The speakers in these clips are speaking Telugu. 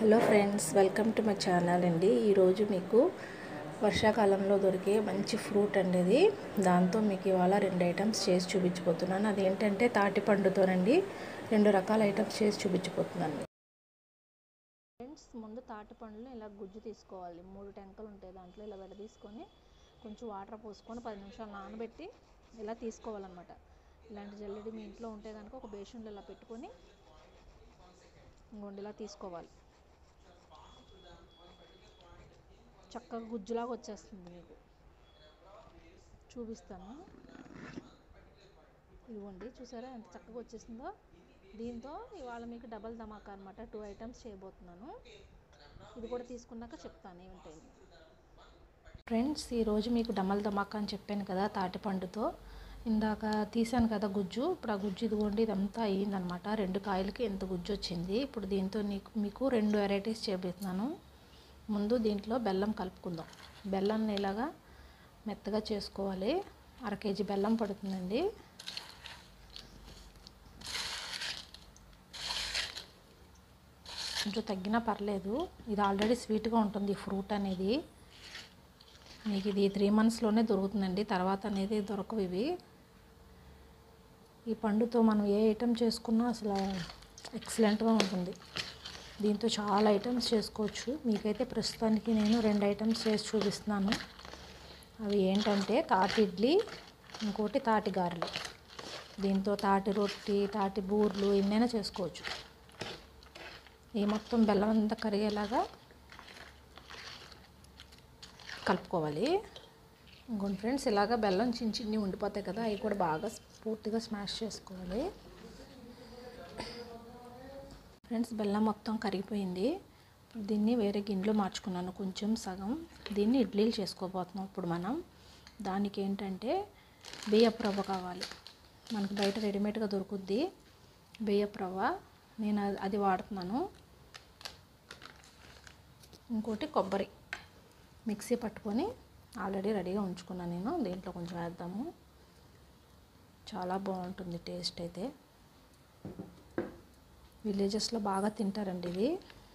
Hello friends, welcome to my channel అండి. ఈరోజు మీకు వర్షాకాలంలో దొరికే మంచి ఫ్రూట్ అండి ఇది. దాంతో మీకు ఇవాళ 2 ఐటమ్స్ చేసి చూపించబోతున్నాను. అదేంటంటే తాటి పండుతోనండి 2 రకాల ఐటమ్స్ చేసి చూపించబోతున్నాను. ఫ్రెండ్స్, ముందు తాటి పండుని ఇలా గుజ్జు తీసుకోవాలి. 3 టెంకలు ఉంటాయి, దాంట్లో ఇలా విడదీసుకొని కొంచెం వాటర్ పోసుకొని 10 నిమిషాలు నానబెట్టి ఇలా తీసుకోవాలన్నమాట. ఇలాంటి జల్లెడి మీ ఇంట్లో ఉంటే కనుక ఒక బేషన్లో ఇలా పెట్టుకొని ఇలా తీసుకోవాలి. చక్కగా గుజ్జులాగా వచ్చేస్తుంది. మీకు చూపిస్తాను. ఇదిగోండి, చూసారా ఎంత చక్కగా వచ్చేసిందో. దీంతో ఇవాళ మీకు డబల్ ధమాకా అనమాట. 2 ఐటమ్స్ చేయబోతున్నాను. ఇది కూడా తీసుకున్నాక చెప్తాను ఏమిటని. ఫ్రెండ్స్, ఈరోజు మీకు డబల్ ధమాకా అని చెప్పాను కదా తాటిపండుతో. ఇందాక తీసాను కదా గుజ్జు. ఇప్పుడు ఆ గుజ్జు ఇదిగోండి, ఇదంతా అయ్యిందనమాట. 2 కాయలకి ఎంత గుజ్జు వచ్చింది. ఇప్పుడు దీంతో మీకు 2 వెరైటీస్ చేయబోతున్నాను. ముందు దీంట్లో బెల్లం కలుపుకుందాం. బెల్లాన్ని ఇలాగా మెత్తగా చేసుకోవాలి. 1/2 కేజీ బెల్లం పడుతుందండి. కొంచెం తగ్గినా పర్లేదు. ఇది ఆల్రెడీ స్వీట్గా ఉంటుంది ఈ ఫ్రూట్ అనేది. మీకు ఇది 3 మంత్స్లోనే దొరుకుతుందండి, తర్వాత అనేది దొరకవు ఇవి. ఈ పండుతో మనం ఏ ఐటెం చేసుకున్నా అసలు ఎక్సలెంట్గా ఉంటుంది. దీంతో చాలా ఐటమ్స్ చేసుకోవచ్చు. మీకైతే ప్రస్తుతానికి నేను 2 ఐటమ్స్ చేసి చూపిస్తున్నాను. అవి ఏంటంటే తాటి ఇడ్లీ, ఇంకోటి తాటి గారెలు. దీంతో తాటి రొట్టి, తాటి బూర్లు ఎన్నైనా చేసుకోవచ్చు. ఈ మొత్తం బెల్లం అంతా కరిగేలాగా కలుపుకోవాలి. ఇంకోటి ఫ్రెండ్స్, ఇలాగ బెల్లం చిన్ని ఉండిపోతాయి కదా, అవి కూడా బాగా పూర్తిగా స్మాష్ చేసుకోవాలి. ఫ్రెండ్స్, బెల్లం మొత్తం కరిగిపోయింది. దీన్ని వేరే గిన్నెలో మార్చుకున్నాను, కొంచెం సగం. దీన్ని ఇడ్లీలు చేసుకోబోతున్నాం ఇప్పుడు మనం. దానికి ఏంటంటే బియ్యపు రవ్వ కావాలి. మనకు బయట రెడీమేడ్గా దొరుకుద్ది బియ్యపు రవ్వ. నేను అది వాడుతున్నాను. ఇంకోటి కొబ్బరి మిక్సీ పట్టుకొని ఆల్రెడీ రెడీగా ఉంచుకున్నాను నేను. దీంట్లో కొంచెం వేద్దాము. చాలా బాగుంటుంది టేస్ట్ అయితే. విలేజెస్లో బాగా తింటారండి ఇవి.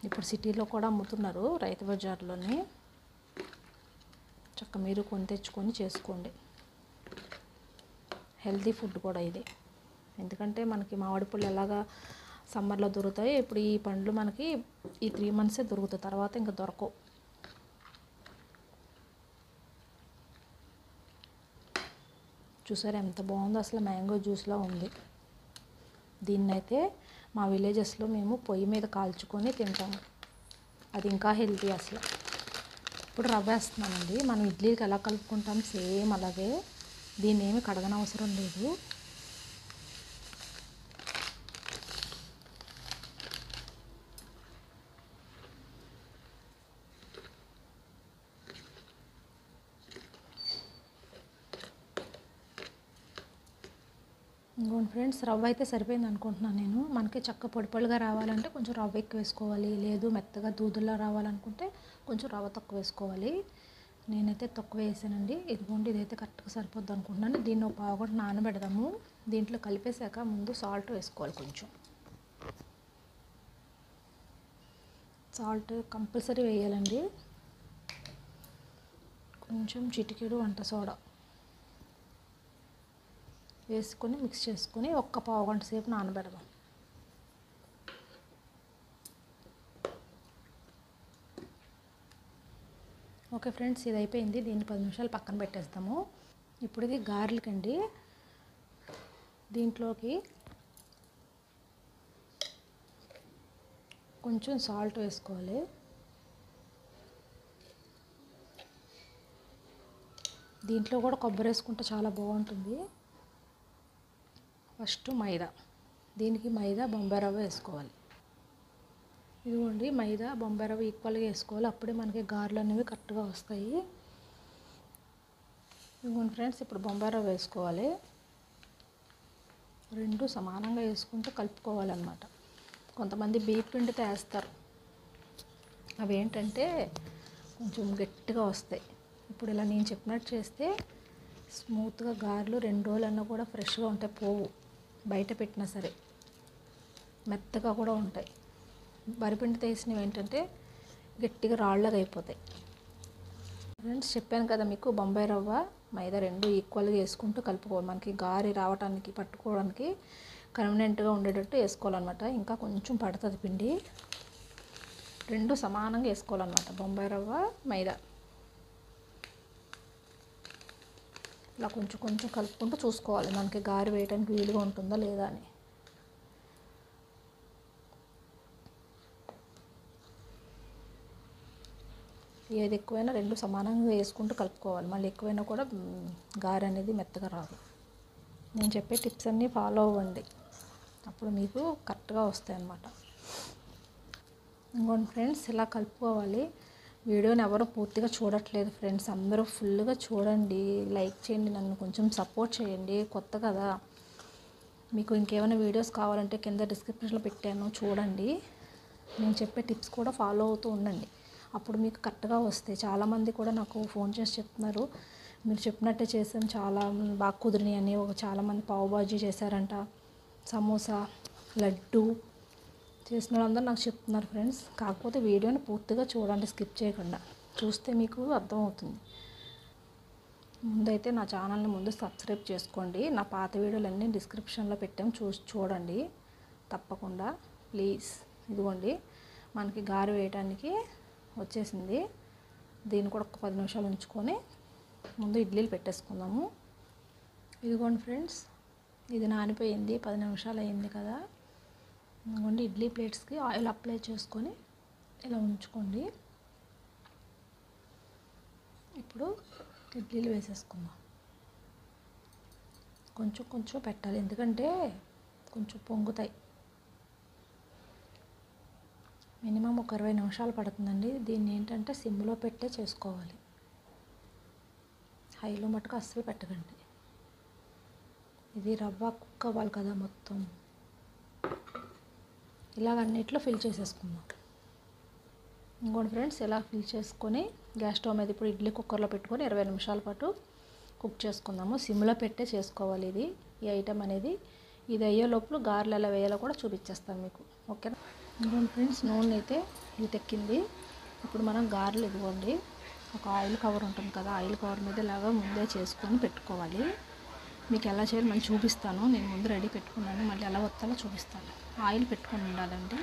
ఇప్పుడు సిటీలో కూడా అమ్ముతున్నారు రైతు బజార్లోని. మీరు కొని తెచ్చుకొని చేసుకోండి. హెల్తీ ఫుడ్ కూడా ఇది. ఎందుకంటే మనకి మామిడి పళ్ళు ఎలాగా సమ్మర్లో దొరుకుతాయి, ఇప్పుడు ఈ పండ్లు మనకి ఈ 3 మంత్సే దొరుకుతాయి, తర్వాత ఇంకా దొరకవు. చూసారా ఎంత బాగుందో, అసలు మ్యాంగో జ్యూస్లా ఉంది. దీన్నైతే మా విలేజెస్లో మేము పొయ్యి మీద కాల్చుకొని తింటాము. అది ఇంకా హెల్తీ అసలు. ఇప్పుడు రవ్వ వేస్తున్నానండి. మనం ఇడ్లీకి ఎలా కలుపుకుంటాం సేమ్ అలాగే. దీన్ని ఏమి కడగనవసరం లేదు. ఇంకోండి ఫ్రెండ్స్, రవ్వ అయితే సరిపోయింది అనుకుంటున్నాను నేను. మనకి పొడి పొడిగా రావాలంటే కొంచెం రవ్వ ఎక్కువ వేసుకోవాలి. లేదు మెత్తగా దూదుల్లా రావాలనుకుంటే కొంచెం రవ్వ తక్కువ వేసుకోవాలి. నేనైతే తక్కువ వేసానండి. ఇదిగోండి, ఇదైతే కరెక్ట్గా సరిపోద్ది అనుకుంటున్నాను. దీన్ని ఒక పావు గంట నానబెడదాము. దీంట్లో కలిపేశాక ముందు సాల్ట్ వేసుకోవాలి. కొంచెం సాల్ట్ కంపల్సరీ వేయాలండి. కొంచెం చిటికెడు వంట సోడా వేసుకొని మిక్స్ చేసుకొని ఒక్క పావు గంట సేపు నానబెడదాం. ఓకే ఫ్రెండ్స్, ఇది అయిపోయింది. దీన్ని 10 నిమిషాలు పక్కన పెట్టేస్తాము. ఇప్పుడు ఇది గారెలకండి. దీంట్లోకి కొంచెం సాల్ట్ వేసుకోవాలి. దీంట్లో కూడా కొబ్బరి వేసుకుంటే చాలా బాగుంటుంది. ఫస్ట్ మైదా. దీనికి మైదా, బొంబాయి రవ్వ వేసుకోవాలి. ఇదిగోండి, మైదా బొంబాయి రవ్వ ఈక్వల్గా వేసుకోవాలి. అప్పుడే మనకి గారెలు అనేవి కరెక్ట్గా వస్తాయి. ఇదిగోండి ఫ్రెండ్స్, ఇప్పుడు బొంబాయి రవ్వ వేసుకోవాలి. 2 సమానంగా వేసుకుంటూ కలుపుకోవాలన్నమాట. కొంతమంది బియ్యం పిండితో వేస్తారు. అవి ఏంటంటే కొంచెం గట్టిగా వస్తాయి. ఇప్పుడు ఇలా నేను చెప్పినట్టు చేస్తే స్మూత్గా గారెలు 2 రోజులన్నా కూడా ఫ్రెష్గా ఉంటాయి, పోవు. బయట పెట్టినా సరే మెత్తగా కూడా ఉంటాయి. వరిపిండితో వేసినవి ఏంటంటే గట్టిగా రాళ్ళగా అయిపోతాయి. ఫ్రెండ్స్ చెప్పాను కదా మీకు, బొంబాయి రవ్వ మైదా రెండు ఈక్వల్గా వేసుకుంటూ కలుపుకోవాలి. మనకి గారి రావడానికి పట్టుకోవడానికి కన్వీనియంట్గా ఉండేటట్టు వేసుకోవాలన్నమాట. ఇంకా కొంచెం పడుతుంది పిండి. రెండు సమానంగా వేసుకోవాలన్నమాట, బొంబాయి రవ్వ మైదా. ఇలా కొంచెం కొంచెం కలుపుకుంటూ చూసుకోవాలి మనకి గారి వేయడానికి వీలుగా ఉంటుందా లేదా అని. ఏది ఎక్కువైనా రెండు సమానంగా వేసుకుంటూ కలుపుకోవాలి. మళ్ళీ ఎక్కువైనా కూడా గారె అనేది మెత్తగా రాదు. నేను చెప్పే టిప్స్ అన్నీ ఫాలో అవ్వండి, అప్పుడు మీకు కరెక్ట్గా వస్తాయి అన్నమాట. ఇంకోండి ఫ్రెండ్స్, ఇలా కలుపుకోవాలి. వీడియోని ఎవరు పూర్తిగా చూడట్లేదు ఫ్రెండ్స్, అందరూ ఫుల్గా చూడండి, లైక్ చేయండి, నన్ను కొంచెం సపోర్ట్ చేయండి. కొత్త కదా, మీకు ఇంకేమైనా వీడియోస్ కావాలంటే కింద డిస్క్రిప్షన్లో పెట్టాను, చూడండి. నేను చెప్పే టిప్స్ కూడా ఫాలో అవుతూ ఉండండి, అప్పుడు మీకు కరెక్ట్గా వస్తాయి. చాలామంది కూడా నాకు ఫోన్ చేసి చెప్తున్నారు, మీరు చెప్పినట్టే చేసాం, చాలా బాగా కుదిరినాయి అని. చాలామంది పావు బాజీ చేశారంట, సమోసా, లడ్డు చేసిన వాళ్ళందరూ నాకు చెప్తున్నారు ఫ్రెండ్స్. కాకపోతే వీడియోని పూర్తిగా చూడండి, స్కిప్ చేయకుండా. చూస్తే మీకు అర్థమవుతుంది. ముందైతే నా ఛానల్ని ముందు సబ్స్క్రైబ్ చేసుకోండి. నా పాత వీడియోలన్నీ డిస్క్రిప్షన్లో పెట్టాం, చూడండి తప్పకుండా ప్లీజ్. ఇదిగోండి, మనకి గారె వేయడానికి వచ్చేసింది. దీన్ని కూడా ఒక 10 నిమిషాలు ఉంచుకొని ముందు ఇడ్లీలు పెట్టేసుకుందాము. ఇదిగోండి ఫ్రెండ్స్, ఇది నానిపోయింది, 10 నిమిషాలు అయింది కదా. ఇదిగోండి, ఇడ్లీ ప్లేట్స్కి ఆయిల్ అప్లై చేసుకొని ఇలా ఉంచుకోండి. ఇప్పుడు ఇడ్లీలు వేసేసుకుందాం. కొంచెం కొంచెం పెట్టాలి, ఎందుకంటే కొంచెం పొంగుతాయి. మినిమం ఒక 20 నిమిషాలు పడుతుందండి. దీన్ని ఏంటంటే సిమ్లో పెట్టే చేసుకోవాలి, హైలో మటుకు అస్సలు పెట్టకండి. ఇది రవ్వ కుక్ అవ్వాలి కదా మొత్తం. ఇలాగ అన్నిట్లో ఫిల్ చేసేసుకుందాం. ఇంకోటి ఫ్రెండ్స్, ఇలా ఫిల్ చేసుకొని గ్యాస్ స్టవ్ మీద ఇప్పుడు ఇడ్లీ కుక్కర్లో పెట్టుకొని 20 నిమిషాల పాటు కుక్ చేసుకుందాము. సిమ్లో పెట్టే చేసుకోవాలి ఈ ఐటెం అనేది. ఇది అయ్యే లోపల గారెలు ఎలా వేయాలో కూడా చూపించేస్తాను మీకు, ఓకేనా. ఇంకోటి ఫ్రెండ్స్, నూనె అయితే ఎక్కింది. ఇప్పుడు మనం గారెలు ఇదిగోండి, ఒక ఆయిల్ కవర్ ఉంటుంది కదా, ఆయిల్ కవర్ మీద ఇలాగా ముందే చేసుకొని పెట్టుకోవాలి. మీకు ఎలా చేయాలి మళ్ళీ చూపిస్తాను. నేను ముందు రెడీ పెట్టుకున్నాను, మళ్ళీ ఎలా వస్తాలో చూపిస్తాను. ఆయిల్ పెట్టుకొని ఉండాలండి.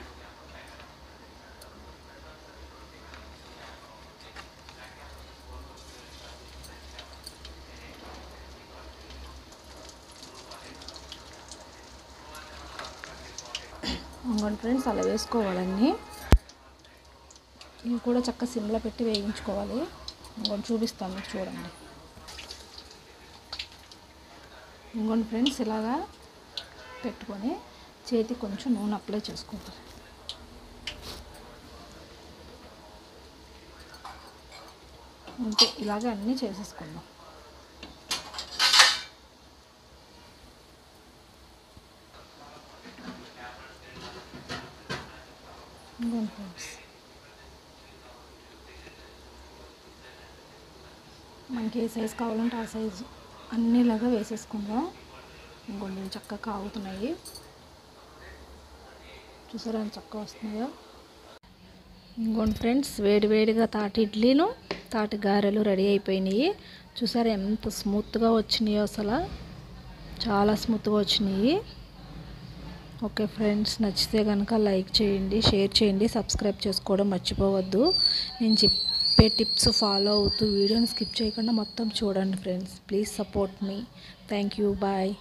ఇంకోటి ఫ్రెండ్స్, అలా వేసుకోవాలన్నీ. ఇవి కూడా చక్కగా సిమ్లో పెట్టి వేయించుకోవాలి. ఇంకోటి చూపిస్తాను మీకు, చూడండి. ఇంకోటి ఫ్రెండ్స్, ఇలాగా పెట్టుకొని చేతికి కొంచెం నూనె అప్లై చేసుకోవాలి. అంతే, ఇలాగే అన్నీ చేసేసుకుందాం. ఇంకోటి ఫ్రెండ్స్, మనకి ఏ సైజు కావాలంటే ఆ సైజు అన్నీలాగా వేసేసుకుందాం. ఇంకొన్ని చక్కగా కాగుతున్నాయి, చూసారా చక్కగా వస్తున్నాయో. ఇంకోండి ఫ్రెండ్స్, వేడివేడిగా తాటి ఇడ్లీను తాటి గారెలు రెడీ అయిపోయినాయి. చూసారా ఎంత స్మూత్గా వచ్చినాయో, అసలు చాలా స్మూత్గా వచ్చినాయి. ఓకే ఫ్రెండ్స్, నచ్చితే కనుక లైక్ చేయండి, షేర్ చేయండి, సబ్స్క్రైబ్ చేసుకోవడం మర్చిపోవద్దు. నేను చెప్పే టిప్స్ ఫాలో అవుతూ వీడియోని స్కిప్ చేయకుండా మొత్తం చూడండి friends. Please support me. Thank you, bye.